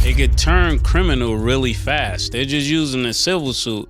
it could turn criminal really fast. They're just using the civil suit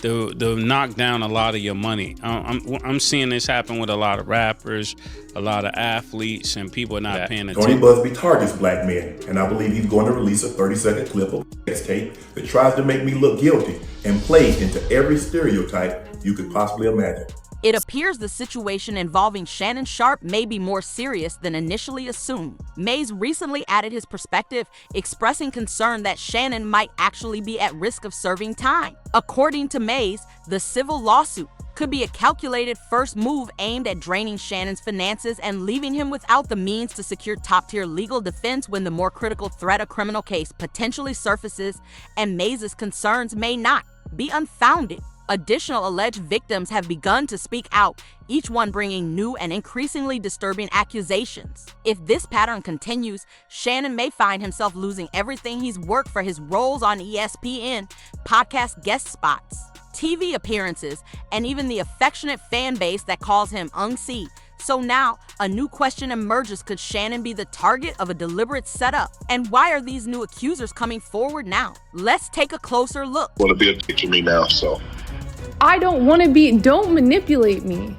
to knock down a lot of your money. I'm seeing this happen with a lot of rappers, a lot of athletes, and people not paying attention. Tony Busby targets black men, and I believe he's going to release a 30-second clip of a tape that tries to make me look guilty and plays into every stereotype you could possibly imagine. It appears the situation involving Shannon Sharpe may be more serious than initially assumed. Mays recently added his perspective, expressing concern that Shannon might actually be at risk of serving time. According to Mays, the civil lawsuit could be a calculated first move aimed at draining Shannon's finances and leaving him without the means to secure top-tier legal defense when the more critical threat of criminal case potentially surfaces, and Mays' concerns may not be unfounded. Additional alleged victims have begun to speak out, each one bringing new and increasingly disturbing accusations. If this pattern continues, Shannon may find himself losing everything he's worked for: his roles on ESPN, podcast guest spots, TV appearances, and even the affectionate fan base that calls him Unc. So now, a new question emerges: could Shannon be the target of a deliberate setup? And why are these new accusers coming forward now? Let's take a closer look. Want to be a picture of me now, so. I don't want to be, don't manipulate me.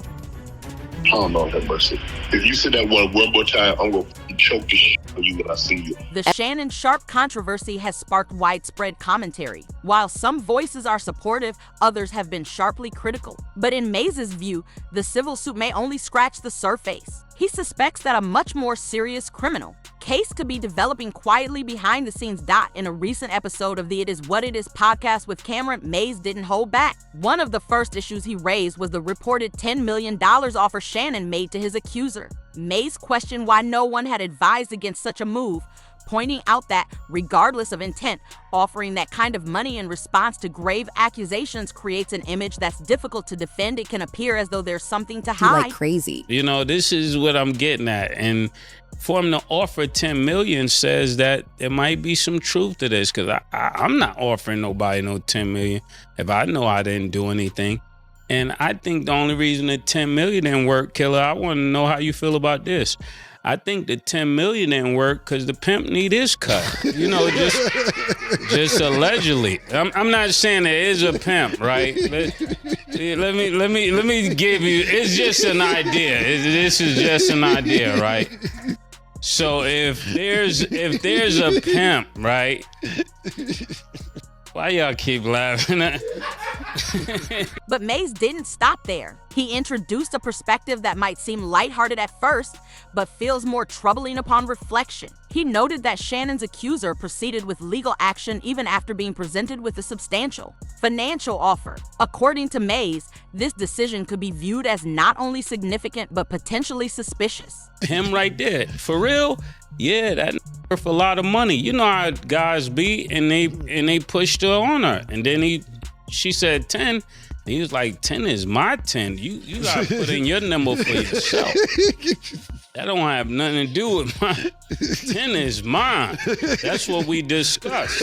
Oh, Lord have mercy. If you say that one more time, I'm going to choke the shit out of you when I see you. The Shannon Sharpe controversy has sparked widespread commentary. While some voices are supportive, others have been sharply critical. But in Mays' view, the civil suit may only scratch the surface. He suspects that a much more serious criminal case could be developing quietly behind the scenes. In a recent episode of the It Is What It Is podcast with Cameron, Mays didn't hold back. One of the first issues he raised was the reported $10 million offer Shannon made to his accuser. Mays questioned why no one had advised against such a move, pointing out that, regardless of intent, offering that kind of money in response to grave accusations creates an image that's difficult to defend. It can appear as though there's something to hide. Like crazy. You know, this is what I'm getting at. And for him to offer $10 million says that there might be some truth to this, because I'm not offering nobody no $10 million if I know I didn't do anything. And I think the only reason the $10 million didn't work, Killer, I want to know how you feel about this. I think the $10 million didn't work because the pimp need his cut. You know, just allegedly. I'm not saying there is a pimp, right? Let me give you. It's just an idea. This is just an idea, right? So if there's a pimp, right? Why y'all keep laughing at? But Mays didn't stop there. He introduced a perspective that might seem lighthearted at first, but feels more troubling upon reflection. He noted that Shannon's accuser proceeded with legal action even after being presented with a substantial financial offer. According to Mays, this decision could be viewed as not only significant but potentially suspicious. Him right there, for real? Yeah, that worth a lot of money. You know how guys be, and they pushed her on her, and then she said 10. He was like, 10 is my 10. You gotta put in your number for yourself. That don't have nothing to do with mine. 10 is mine. That's what we discussed.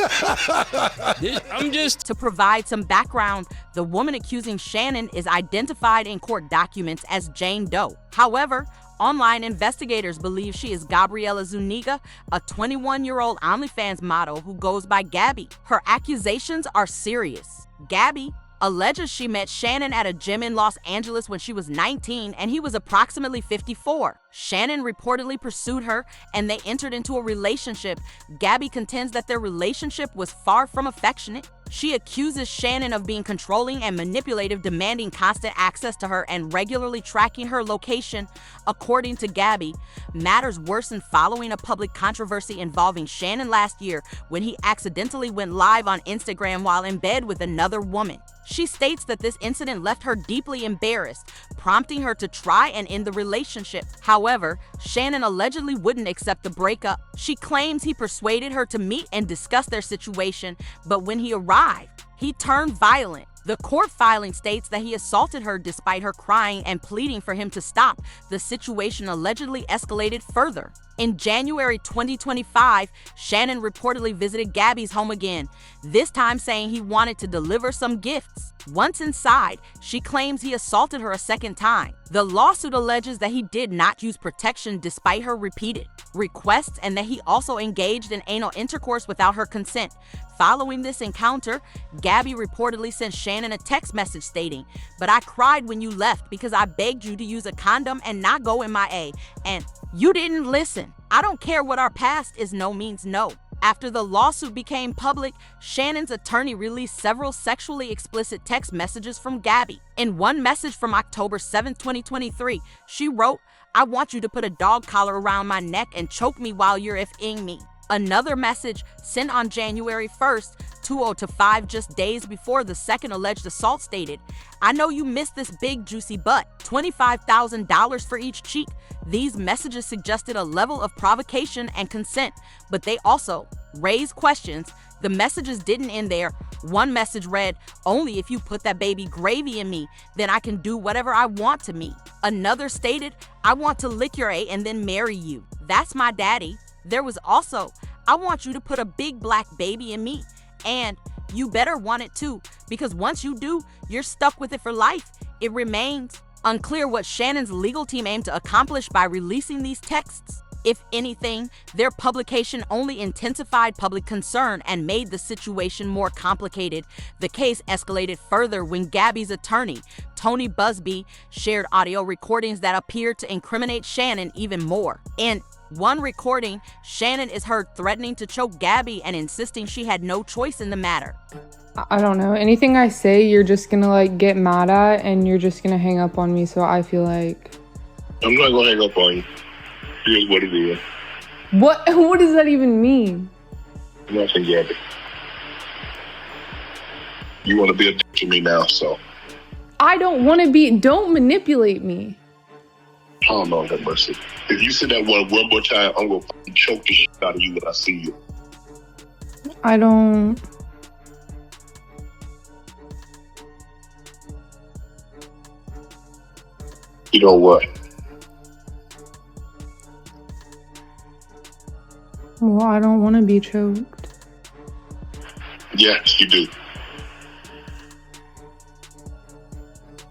To provide some background, the woman accusing Shannon is identified in court documents as Jane Doe. However, online investigators believe she is Gabriela Zuniga, a 21-year-old OnlyFans model who goes by Gabby. Her accusations are serious. Gabby alleges she met Shannon at a gym in Los Angeles when she was 19 and he was approximately 54. Shannon reportedly pursued her and they entered into a relationship. Gabby contends that their relationship was far from affectionate. She accuses Shannon of being controlling and manipulative, demanding constant access to her and regularly tracking her location. According to Gabby, matters worsened following a public controversy involving Shannon last year when he accidentally went live on Instagram while in bed with another woman. She states that this incident left her deeply embarrassed, prompting her to try and end the relationship. However, Shannon allegedly wouldn't accept the breakup. She claims he persuaded her to meet and discuss their situation, but when he arrived, he turned violent. The court filing states that he assaulted her despite her crying and pleading for him to stop. The situation allegedly escalated further. In January 2025, Shannon reportedly visited Gabby's home again, this time saying he wanted to deliver some gifts. Once inside, she claims he assaulted her a second time. The lawsuit alleges that he did not use protection despite her repeated requests and that he also engaged in anal intercourse without her consent. Following this encounter, Gabby reportedly sent Shannon a text message stating, "But I cried when you left because I begged you to use a condom and not go MIA, and you didn't listen. I don't care what our past is, no means no." After the lawsuit became public, Shannon's attorney released several sexually explicit text messages from Gabby. In one message from October 7, 2023, she wrote, "I want you to put a dog collar around my neck and choke me while you're F-ing me." Another message sent on January 1st, 2025, just days before the second alleged assault stated, "I know you missed this big juicy butt, $25,000 for each cheek." These messages suggested a level of provocation and consent, but they also raised questions. The messages didn't end there. One message read, "Only if you put that baby gravy in me, then I can do whatever I want to me." Another stated, "I want to lick your A and then marry you. That's my daddy." There was also, "I want you to put a big black baby in me, and you better want it too, because once you do, you're stuck with it for life." It remains unclear what Shannon's legal team aimed to accomplish by releasing these texts. If anything, their publication only intensified public concern and made the situation more complicated. The case escalated further when Gabby's attorney, Tony Busby, shared audio recordings that appeared to incriminate Shannon even more. In one recording, Shannon is heard threatening to choke Gabby and insisting she had no choice in the matter. I don't know. Anything I say, you're just gonna like get mad at and you're just gonna hang up on me. So I feel like I'm not gonna hang up on you. Here's what it is. What does that even mean? Nothing, Gabby. You want to be a dick to me now, so. I don't want to be. Don't manipulate me. Oh, Lord have mercy. If you say that one more time, I'm going to fucking choke the shit out of you when I see you. I don't. You know what? Well, I don't want to be choked. Yes, you do.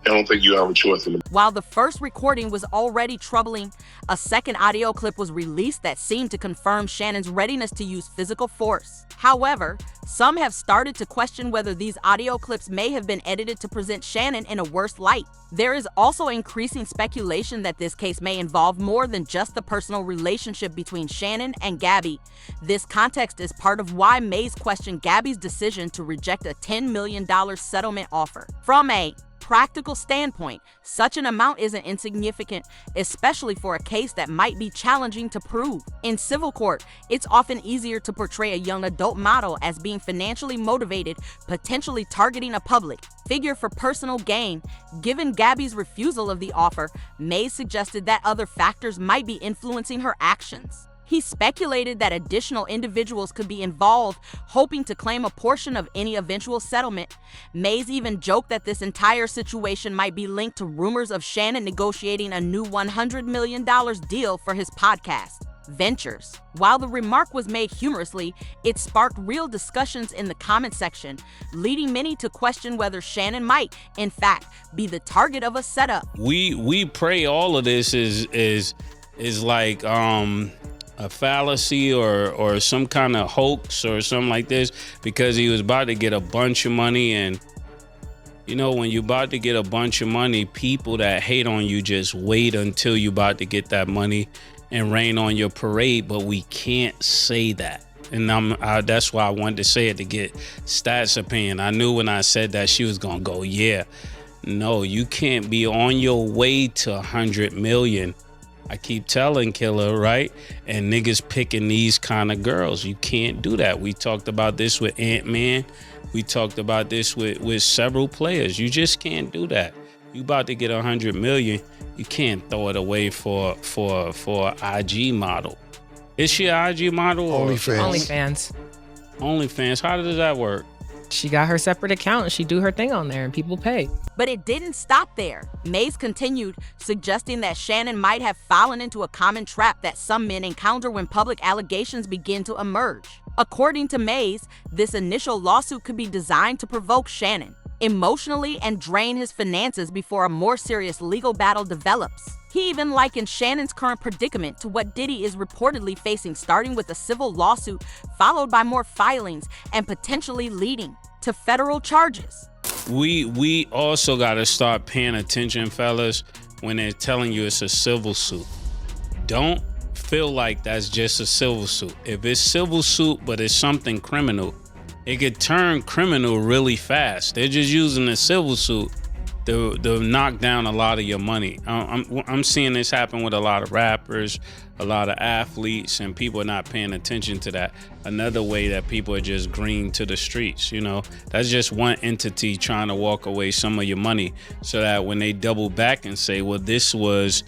I don't think you have a choice in the. While the first recording was already troubling, a second audio clip was released that seemed to confirm Shannon's readiness to use physical force. However, some have started to question whether these audio clips may have been edited to present Shannon in a worse light. There is also increasing speculation that this case may involve more than just the personal relationship between Shannon and Gabby. This context is part of why Mays questioned Gabby's decision to reject a $10 million settlement offer. From a practical standpoint, such an amount isn't insignificant, especially for a case that might be challenging to prove. In civil court, it's often easier to portray a young adult model as being financially motivated, potentially targeting a public figure for personal gain. Given Gabby's refusal of the offer, Mays suggested that other factors might be influencing her actions. He speculated that additional individuals could be involved, hoping to claim a portion of any eventual settlement. Mays even joked that this entire situation might be linked to rumors of Shannon negotiating a new $100 million deal for his podcast ventures. While the remark was made humorously, it sparked real discussions in the comment section, leading many to question whether Shannon might, in fact, be the target of a setup. We pray all of this is like a fallacy or some kind of hoax or something like this, because he was about to get a bunch of money. And you know, when you're about to get a bunch of money, people that hate on you just wait until you're about to get that money and rain on your parade. But we can't say that, and that's why I wanted to say it, to get Stats' opinion. I knew when I said that she was gonna go, yeah, no, you can't be on your way to 100 million. I keep telling Killer, right? And niggas picking these kind of girls. You can't do that. We talked about this with Ant-Man. We talked about this with several players. You just can't do that. You about to get 100 million. You can't throw it away for IG model. Is she an IG model? OnlyFans. OnlyFans. How does that work? she got her separate account and she do her thing on there and people pay. But it didn't stop there. Mays continued, suggesting that Shannon might have fallen into a common trap that some men encounter when public allegations begin to emerge. According to Mays, this initial lawsuit could be designed to provoke Shannon emotionally and drain his finances before a more serious legal battle develops. He even likened Shannon's current predicament to what Diddy is reportedly facing, starting with a civil lawsuit followed by more filings and potentially leading to federal charges. We also got to start paying attention, fellas, when they're telling you it's a civil suit. Don't feel like that's just a civil suit. If it's civil suit but it's something criminal, it could turn criminal really fast. They're just using the civil suit to knock down a lot of your money. I'm seeing this happen with a lot of rappers, a lot of athletes, and people are not paying attention to that. Another way that people are just green to the streets, you know, that's just one entity trying to walk away some of your money, so that when they double back and say, well, this was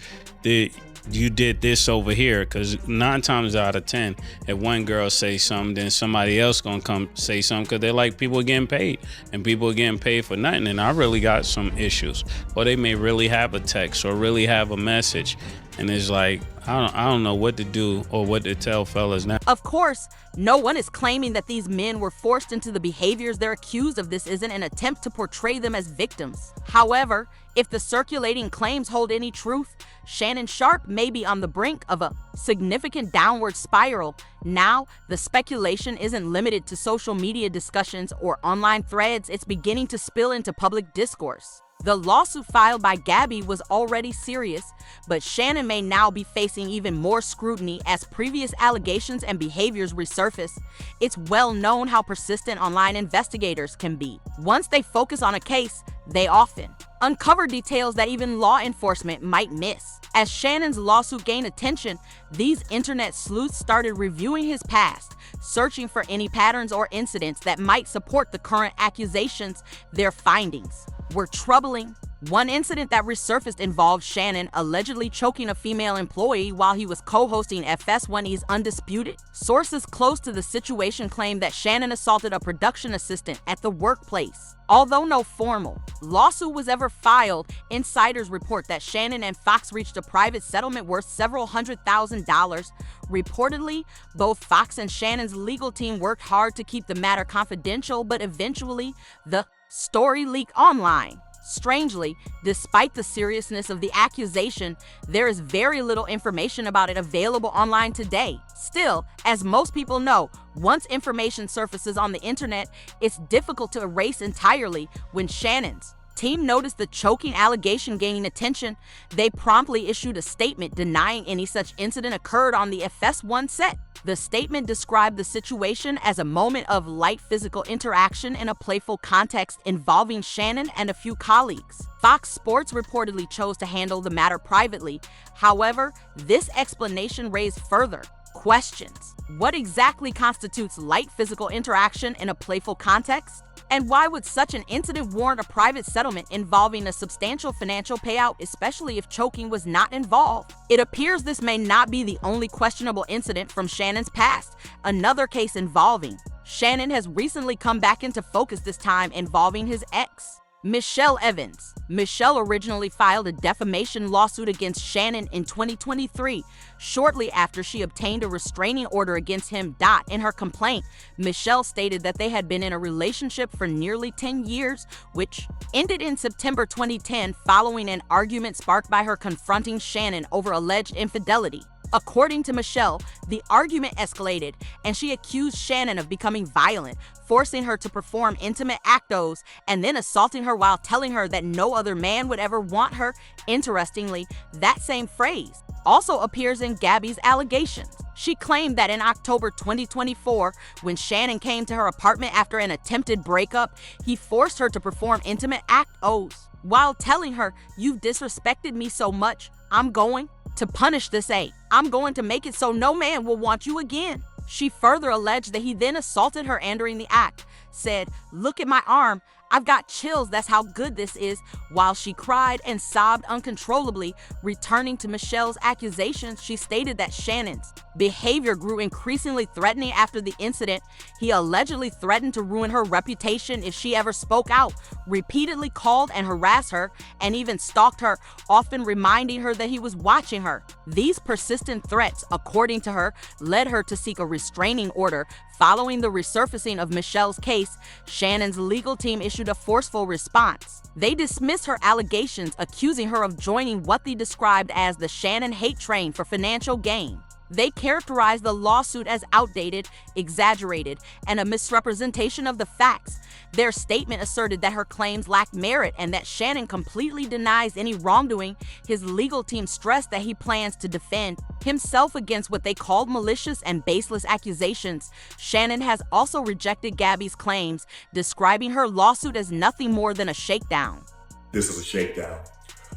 you did this over here, because 9 times out of 10, if one girl say something, then somebody else gonna come say something, because they're like, people are getting paid and people are getting paid for nothing, and I really got some issues. Or they may really have a text or really have a message, and it's like, I don't know what to do or what to tell fellas now. Of course, no one is claiming that these men were forced into the behaviors they're accused of. This isn't an attempt to portray them as victims. However, if the circulating claims hold any truth, Shannon Sharpe may be on the brink of a significant downward spiral. Now, the speculation isn't limited to social media discussions or online threads. It's beginning to spill into public discourse. The lawsuit filed by Gabby was already serious, but Shannon may now be facing even more scrutiny as previous allegations and behaviors resurface. It's well known how persistent online investigators can be. Once they focus on a case, they often uncover details that even law enforcement might miss. As Shannon's lawsuit gained attention, these internet sleuths started reviewing his past, searching for any patterns or incidents that might support the current accusations. Their findings were troubling. One incident that resurfaced involved Shannon allegedly choking a female employee while he was co-hosting FS1E's Undisputed. Sources close to the situation claimed that Shannon assaulted a production assistant at the workplace. Although no formal lawsuit was ever filed, insiders report that Shannon and Fox reached a private settlement worth several $100,000. Reportedly, both Fox and Shannon's legal team worked hard to keep the matter confidential, but eventually, the story leaked online. Strangely, despite the seriousness of the accusation, there is very little information about it available online today. Still, as most people know, once information surfaces on the internet, it's difficult to erase entirely. When Shannon's team noticed the choking allegation gaining attention, they promptly issued a statement denying any such incident occurred on the FS1 set. The statement described the situation as a moment of light physical interaction in a playful context involving Shannon and a few colleagues. Fox Sports reportedly chose to handle the matter privately. However, this explanation raised further questions. What exactly constitutes light physical interaction in a playful context? And why would such an incident warrant a private settlement involving a substantial financial payout, especially if choking was not involved? It appears this may not be the only questionable incident from Shannon's past. Another case involving Shannon has recently come back into focus, this time involving his ex, Michelle Evans. Michelle originally filed a defamation lawsuit against Shannon in 2023, shortly after she obtained a restraining order against him. In her complaint, Michelle stated that they had been in a relationship for nearly 10 years, which ended in September 2010 following an argument sparked by her confronting Shannon over alleged infidelity. According to Michelle, the argument escalated and she accused Shannon of becoming violent, forcing her to perform intimate actos and then assaulting her while telling her that no other man would ever want her. Interestingly, that same phrase also appears in Gabby's allegations. She claimed that in October 2024, when Shannon came to her apartment after an attempted breakup, he forced her to perform intimate actos while telling her, "You've disrespected me so much, I'm going to punish this act. I'm going to make it so no man will want you again." She further alleged that he then assaulted her, and during the act said, "Look at my arm, I've got chills, that's how good this is," while she cried and sobbed uncontrollably. Returning to Michelle's accusations, she stated that Shannon's behavior grew increasingly threatening after the incident. He allegedly threatened to ruin her reputation if she ever spoke out, repeatedly called and harassed her, and even stalked her, often reminding her that he was watching her. These persistent threats, according to her, led her to seek a restraining order. Following the resurfacing of Michelle's case, Shannon's legal team issued a forceful response. They dismissed her allegations, accusing her of joining what they described as the Shannon hate train for financial gain. They characterized the lawsuit as outdated, exaggerated, and a misrepresentation of the facts. Their statement asserted that her claims lacked merit and that Shannon completely denies any wrongdoing. His legal team stressed that he plans to defend himself against what they called malicious and baseless accusations. Shannon has also rejected Gabby's claims, describing her lawsuit as nothing more than a shakedown. This is a shakedown.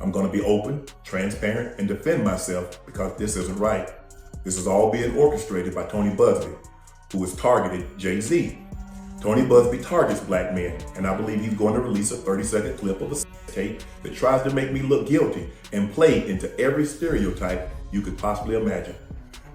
I'm going to be open, transparent, and defend myself because this isn't right. This is all being orchestrated by Tony Busby, who has targeted Jay-Z. Tony Busby targets black men, and I believe he's going to release a 30-second clip of a tape that tries to make me look guilty and play into every stereotype you could possibly imagine.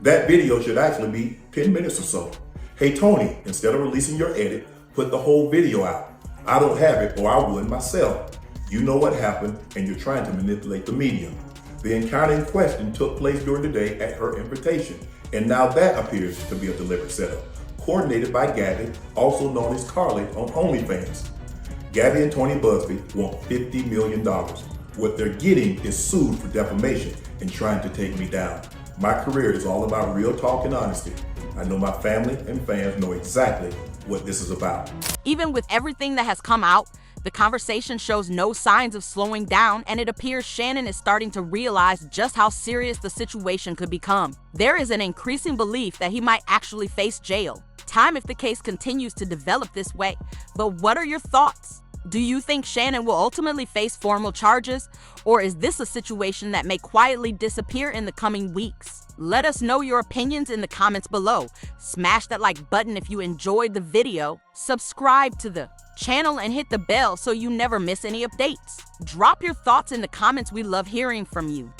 That video should actually be 10 minutes or so. Hey Tony, instead of releasing your edit, put the whole video out. I don't have it, or I would myself. You know what happened, and you're trying to manipulate the medium. The encounter in question took place during the day at her invitation, and now that appears to be a deliberate setup, coordinated by Gabby, also known as Carly on OnlyFans. Gabby and Tony Busby want $50 million. What they're getting is sued for defamation and trying to take me down. My career is all about real talk and honesty. I know my family and fans know exactly what this is about. Even with everything that has come out, the conversation shows no signs of slowing down, and it appears Shannon is starting to realize just how serious the situation could become. There is an increasing belief that he might actually face jail time if the case continues to develop this way. But what are your thoughts? Do you think Shannon will ultimately face formal charges, or is this a situation that may quietly disappear in the coming weeks? Let us know your opinions in the comments below. Smash that like button if you enjoyed the video. Subscribe to the channel and hit the bell so you never miss any updates. Drop your thoughts in the comments. We love hearing from you.